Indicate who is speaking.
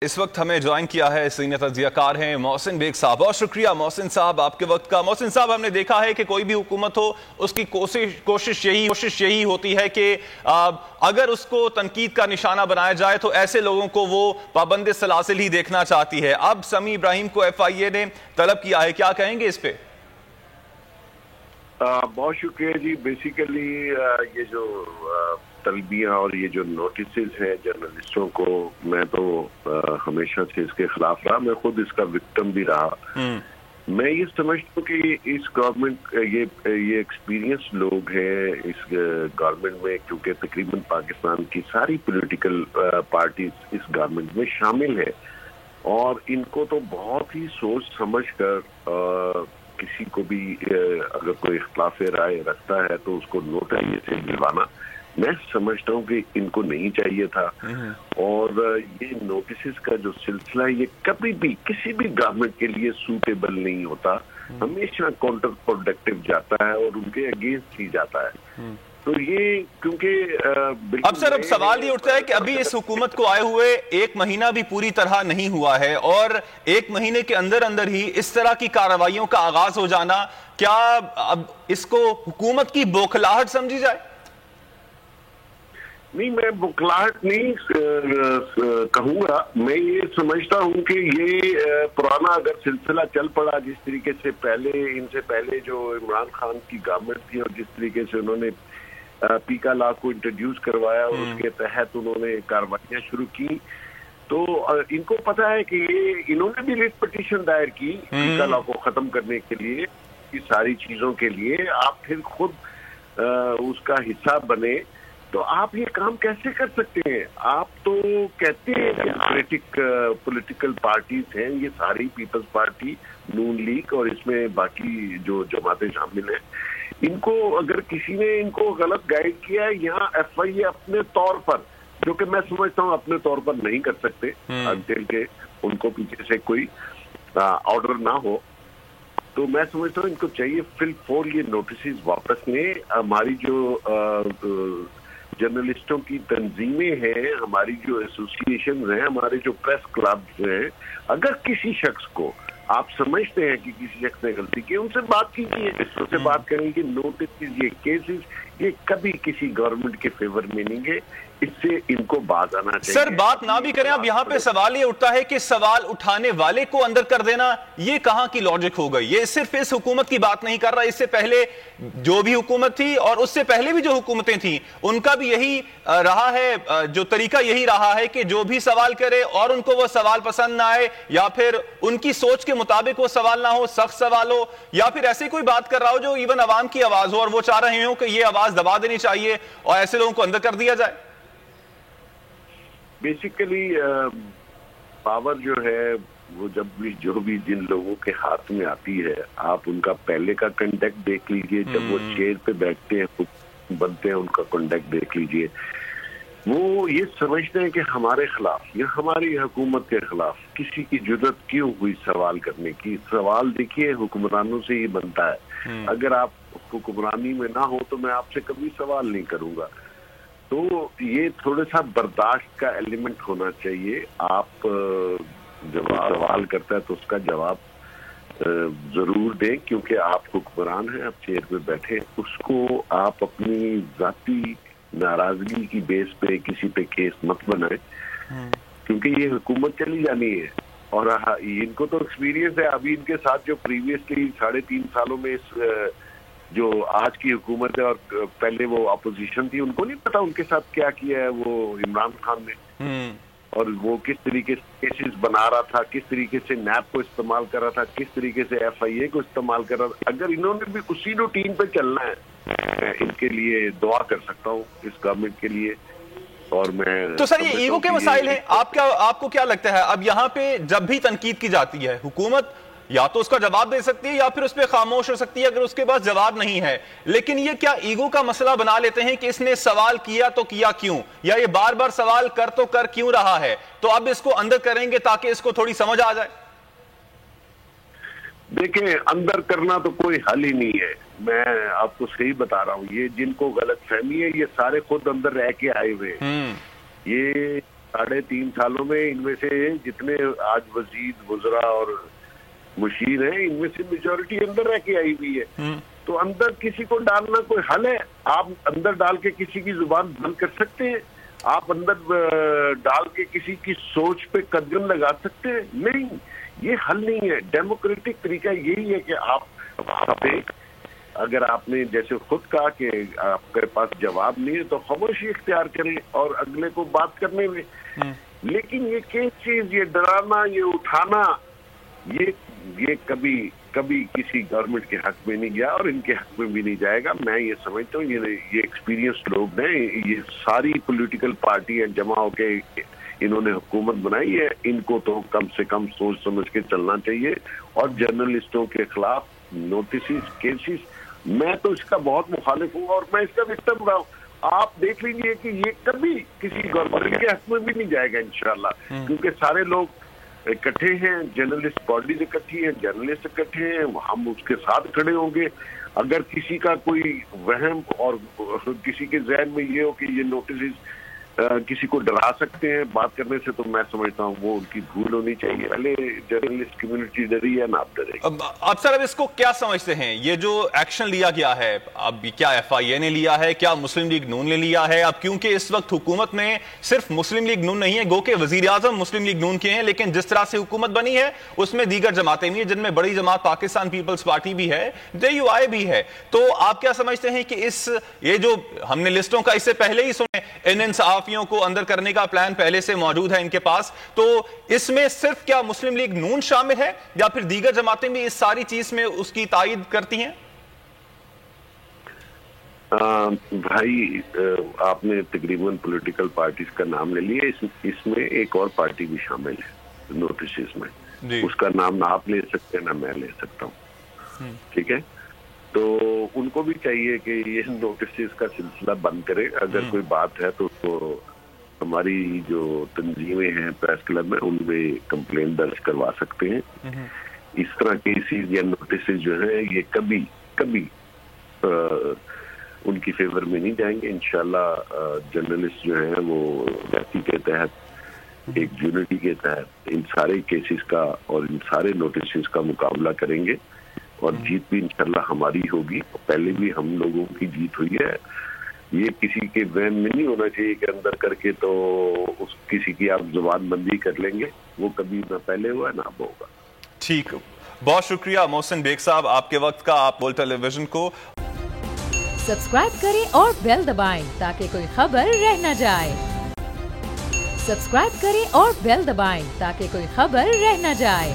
Speaker 1: इस वक्त हमें ज्वाइन किया है सीनियर तज्जियाकार हैं मोहसिन बेग साहब। बहुत शुक्रिया मोहसिन साहब आपके वक्त का। मोहसिन साहब, हमने देखा है कि कोई भी हुकूमत हो उसकी कोशिश यही होती है कि अगर उसको तनकीद का निशाना बनाया जाए तो ऐसे लोगों को वो पाबंद सलासिल ही देखना चाहती है। अब समी इब्राहिम को FIA ने तलब किया है, क्या कहेंगे इस पे?
Speaker 2: बहुत शुक्रिया जी। बेसिकली ये जो तलबियाँ और ये जो नोटिसेस हैं जर्नलिस्टों को, मैं तो हमेशा से इसके खिलाफ रहा। मैं खुद इसका विक्टिम भी रहा। मैं ये समझता हूँ कि इस गवर्नमेंट ये एक्सपीरियंस लोग हैं इस गवर्नमेंट में, क्योंकि तकरीबन पाकिस्तान की सारी पॉलिटिकल पार्टीज इस गवर्नमेंट में शामिल है और इनको तो बहुत ही सोच समझ कर किसी को भी अगर कोई इख्तिलाफ राय रखता है तो उसको नोटिस से दिलवाना मैं समझता हूँ कि इनको नहीं चाहिए था। और ये नोटिस का जो सिलसिला है ये कभी भी किसी भी गवर्नमेंट के लिए सूटेबल नहीं होता, हमेशा काउंटर प्रोडक्टिव जाता है और उनके अगेंस्ट ही जाता है। तो ये क्योंकि
Speaker 1: अब सवाल ये उठता है कि अभी इस हुकूमत को आए हुए 1 महीना भी पूरी तरह नहीं हुआ है और 1 महीने के अंदर अंदर ही इस तरह की कार्रवाइयों का आगाज हो जाना, क्या अब इसको हुकूमत की बौखलाहट समझी जाए?
Speaker 2: नहीं, मैं बुखलाहट नहीं कहूंगा। मैं ये समझता हूं कि ये पुराना अगर सिलसिला चल पड़ा, जिस तरीके से इनसे पहले जो इमरान खान की गवर्नमेंट थी और जिस तरीके से उन्होंने पीका लॉ को इंट्रोड्यूस करवाया और उसके तहत उन्होंने कार्रवाइयां शुरू की, तो इनको पता है कि इन्होंने भी रिट पिटीशन दायर की पीका लॉ को खत्म करने के लिए, इस सारी चीजों के लिए। आप फिर खुद उसका हिस्सा बने तो आप ये काम कैसे कर सकते हैं? आप तो कहते हैं कि पॉलिटिकल पार्टीज हैं, ये सारी पीपल्स पार्टी, नून लीग और इसमें बाकी जो जमातें शामिल हैं, इनको अगर किसी ने इनको गलत गाइड किया है, यहाँ FIA अपने तौर पर, जो कि मैं समझता हूँ अपने तौर पर नहीं कर सकते अंटिल के उनको पीछे से कोई ऑर्डर ना हो, तो मैं समझता हूँ इनको चाहिए फिल फोर ये नोटिस वापस लें। हमारी जो जर्नलिस्टों की तंजीमें हैं, हमारी जो एसोसिएशन हैं, हमारे जो प्रेस क्लब्स हैं, अगर किसी शख्स को आप समझते हैं कि किसी शख्स ने गलती की, उनसे बात कीजिए, उससे बात करेंगे कि नोटिस ये केसेस ये कभी किसी गवर्नमेंट के फेवर में नहीं है, इससे इनको बात आना चाहिए।
Speaker 1: सर, बात ना भी करें, अब यहाँ पे सवाल ये उठता है कि सवाल उठाने वाले को अंदर कर देना, ये कहाँ की लॉजिक हो गई? ये सिर्फ इस हुकूमत की बात नहीं कर रहा, इससे पहले जो भी हुकूमत थी और उससे पहले भी जो हुकूमतें थी उनका भी यही रहा है, जो तरीका यही रहा है कि जो भी सवाल करे और उनको वो सवाल पसंद ना आए या फिर उनकी सोच के मुताबिक वो सवाल ना हो, सख्त सवाल हो, या फिर ऐसे कोई बात कर रहा हो जो इवन अवाम की आवाज हो और वो चाह रहे हो कि ये आवाज दबा देनी चाहिए और ऐसे लोगों को अंदर कर दिया जाए।
Speaker 2: बेसिकली पावर जो है वो जो भी जिन लोगों के हाथ में आती है, आप उनका पहले का कंडक्ट देख लीजिए, जब वो चेयर पे बैठते हैं बनते हैं उनका कंडक्ट देख लीजिए। वो ये समझते हैं कि हमारे खिलाफ या हमारी हुकूमत के खिलाफ किसी की जुर्रत क्यों हुई सवाल करने की? सवाल देखिए हुक्मरानों से ही बनता है। अगर आप हुक्मरानी में ना हो तो मैं आपसे कभी सवाल नहीं करूंगा। तो ये थोड़ा सा बर्दाश्त का एलिमेंट होना चाहिए। आप जब सवाल करता है तो उसका जवाब जरूर दें, क्योंकि आप हुक्मरान हैं, आप चेयर पे बैठे, उसको आप अपनी जाती नाराजगी की बेस पे किसी पे केस मत बनाए, क्योंकि ये हुकूमत चली जानी है। और इनको तो एक्सपीरियंस है अभी इनके साथ, जो प्रीवियसली 3.5 सालों में जो आज की हुकूमत है और पहले वो अपोजिशन थी, उनको नहीं पता उनके साथ क्या किया है वो इमरान खान ने, और वो किस तरीके से केसेस बना रहा था, किस तरीके से नैब को इस्तेमाल कर रहा था, किस तरीके से FIA को इस्तेमाल कर रहा था। अगर इन्होंने भी उसी रूटीन पे चलना है, मैं इनके लिए दुआ कर सकता हूँ इस गवर्नमेंट के लिए। और मैं
Speaker 1: तो सर, ये ईगो के मसाइल हैं, आपको क्या लगता है? अब यहाँ पे जब भी तनकीद की जाती है, हुकूमत या तो उसका जवाब दे सकती है या फिर उस पर खामोश हो सकती है अगर उसके पास जवाब नहीं है, लेकिन ये क्या ईगो का मसला बना लेते हैं कि इसने सवाल किया तो किया क्यों, या ये बार बार सवाल कर क्यों रहा है, तो अब इसको अंदर करेंगे ताकि इसको थोड़ी समझ आ जाए?
Speaker 2: देखें, अंदर करना तो कोई हल ही नहीं है। मैं आपको सही बता रहा हूँ, ये जिनको गलत फहमी है ये सारे खुद अंदर रह के आए हुए हैं। ये 3.5 सालों में इनमें से जितने आज वजीर वज़रा और मुशीर हैं, इनमें से मेजॉरिटी अंदर रह के आई हुई है। तो अंदर किसी को डालना कोई हल है? आप अंदर डाल के किसी की जुबान बंद कर सकते हैं? आप अंदर डाल के किसी की सोच पे कदम लगा सकते हैं? नहीं, ये हल नहीं है। डेमोक्रेटिक तरीका यही है कि आप एक, अगर आपने जैसे खुद कहा कि आपके पास जवाब नहीं है तो खामोशी इख्तियार करें और अगले को बात करने में। लेकिन ये चीज, ये डराना, ये उठाना, ये कभी किसी गवर्नमेंट के हक में नहीं गया और इनके हक में भी नहीं जाएगा। मैं ये समझता हूँ ये एक्सपीरियंस्ड लोग हैं, ये सारी पॉलिटिकल पार्टी है जमा होके इन्होंने हुकूमत बनाई है, इनको तो कम से कम सोच समझ के चलना चाहिए। और जर्नलिस्टों के खिलाफ नोटिस, केसेस, मैं तो इसका बहुत मुखालिफ हूँ और मैं इसका विक्टिम रहा हूँ। आप देख लीजिए कि ये कभी किसी गवर्नमेंट के हक में भी नहीं जाएगा इंशाल्लाह, क्योंकि सारे लोग इकट्ठे हैं, जर्नलिस्ट बॉडीज इकट्ठी है, जर्नलिस्ट इकट्ठे हैं, हम उसके साथ खड़े होंगे। अगर किसी का कोई वहम और किसी के जहन में ये हो कि ये नोटिस किसी को डरा सकते हैं बात करने से, तो मैं समझता हूँ वो उनकी भूल होनी चाहिए। पहले जर्नलिस्ट कम्युनिटी डरी है ना, आप डरे।
Speaker 1: अब सर, अब इसको क्या समझते हैं? ये जो एक्शन लिया गया है, अब क्या FIA ने लिया है, क्या मुस्लिम लीग नून ने लिया है? अब क्योंकि इस वक्त हुकूमत में सिर्फ मुस्लिम लीग नून नहीं है, गो के वजीर आजम मुस्लिम लीग नून के हैं, लेकिन जिस तरह से हुकूमत बनी है उसमें दीगर जमातें भी हैं, जिनमें बड़ी जमात पाकिस्तान पीपल्स पार्टी भी है, JUI भी है। तो आप क्या समझते हैं कि ये जो हमने लिस्टों का इससे पहले ही सुने, इन इंसाफियों को अंदर करने का प्लान पहले से मौजूद है इनके पास, तो इसमें सिर्फ क्या मुस्लिम लीग नून शामिल है या फिर दीगर जमातें भी इस सारी चीज में उसकी तायद करती हैं?
Speaker 2: भाई, आपने तकरीबन पॉलिटिकल पार्टीज का नाम ले लिया, इसमें एक और पार्टी भी शामिल है नोटिस में। उसका नाम ना आप ले सकते हैं ना मैं ले सकता हूँ, ठीक है? तो उनको भी चाहिए कि ये नोटिस का सिलसिला बंद करे। अगर कोई बात है तो हमारी जो तंजीमें हैं प्रेस क्लब में, उनमें कंप्लेंट दर्ज करवा सकते हैं। इस तरह केसेस या नोटिस जो है ये कभी उनकी फेवर में नहीं जाएंगे। इंशाल्लाह जर्नलिस्ट जो है वो जाति के तहत, एक यूनिटी के तहत इन सारे केसेस का और इन सारे नोटिस का मुकाबला करेंगे और जीत भी इंशाल्लाह हमारी होगी। पहले भी हम लोगों की जीत हुई है। ये किसी के वहम में नहीं होना चाहिए कि अंदर करके तो किसी की आप जुबानबंदी कर लेंगे, वो कभी ना पहले हुआ ना अब होगा।
Speaker 1: ठीक, बहुत शुक्रिया मोहसिन बेग साहब आपके वक्त का। आप वर्ल्ड टेलीविजन को
Speaker 3: सब्सक्राइब करें और बेल दबाएं ताकि कोई खबर रह न जाए। सब्सक्राइब करें और बेल दबाएं ताकि कोई खबर रह न जाए।